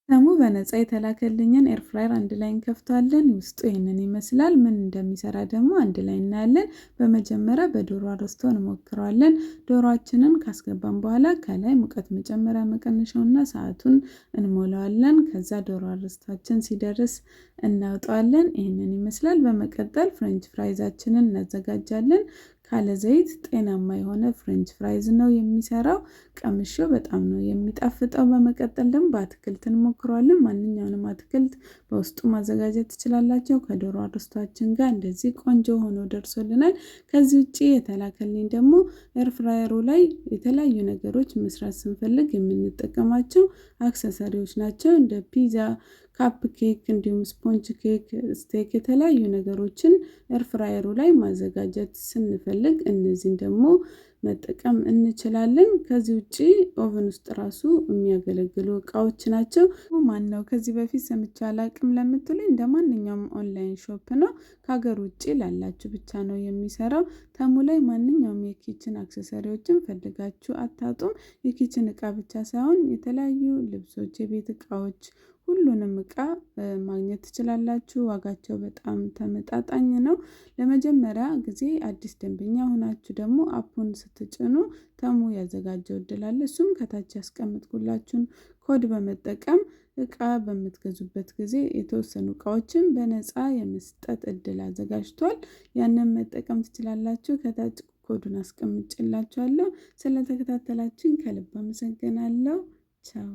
ደግሞ በነፃ የተላከልኝን ኤር ፍራየር አንድ ላይ እንከፍተዋለን። ውስጡ ይሄንን ይመስላል። ምን እንደሚሰራ ደግሞ አንድ ላይ እናያለን። በመጀመሪያ በዶሮ አርስቶ እንሞክረዋለን። ዶሮአችንን ካስገባን በኋላ ከላይ ሙቀት መጨመሪያ መቀነሻውና ሰዓቱን እንሞላዋለን። ከዛ ዶሮ አርስታችን ሲደርስ እናውጣዋለን። ይሄንን ይመስላል። በመቀጠል ፍሬንች ፍራይዛችንን እናዘጋጃለን። ካለ ዘይት ጤናማ የሆነ ፍሬንች ፍራይዝ ነው የሚሰራው። ቀምሼው በጣም ነው የሚጣፍጠው። በመቀጠል ደግሞ በአትክልት እንሞክረዋለን። ማንኛውንም አትክልት በውስጡ ማዘጋጀት ትችላላችሁ። ከዶሮ አርስቷችን ጋር እንደዚህ ቆንጆ ሆኖ ደርሶልናል። ከዚህ ውጪ የተላከልኝ ደግሞ ኤር ፍራየሩ ላይ የተለያዩ ነገሮች መስራት ስንፈልግ የምንጠቀማቸው አክሰሰሪዎች ናቸው። እንደ ፒዛ፣ ካፕ ኬክ እንዲሁም ስፖንጅ ኬክ፣ ስቴክ የተለያዩ ነገሮችን ኤር ፍራየሩ ላይ ማዘጋጀት ስንፈልግ እነዚህን ደግሞ መጠቀም እንችላለን። ከዚህ ውጪ ኦቨን ውስጥ ራሱ የሚያገለግሉ እቃዎች ናቸው። ማነው ከዚህ በፊት ሰምቼ አላቅም ለምትሉኝ እንደማንኛውም ኦንላይን ሾፕ ነው። ከሀገር ውጪ ላላችሁ ብቻ ነው የሚሰራው። ተሙ ላይ ማንኛውም የኪችን አክሰሰሪዎችን ፈልጋችሁ አታጡም። የኪችን እቃ ብቻ ሳይሆን የተለያዩ ልብሶች፣ የቤት እቃዎች ሁሉንም እቃ ማግኘት ትችላላችሁ። ዋጋቸው በጣም ተመጣጣኝ ነው። ለመጀመሪያ ጊዜ አዲስ ደንበኛ ሆናችሁ ደግሞ አፑን ስትጭኑ ተሙ ያዘጋጀው እድል አለ። እሱም ከታች ያስቀምጥኩላችሁን ኮድ በመጠቀም እቃ በምትገዙበት ጊዜ የተወሰኑ እቃዎችን በነፃ የመስጠት እድል አዘጋጅቷል። ያንን መጠቀም ትችላላችሁ። ከታች ኮዱን አስቀምጬላችኋለሁ። ስለተከታተላችሁኝ ከልብ አመሰግናለሁ። ቻው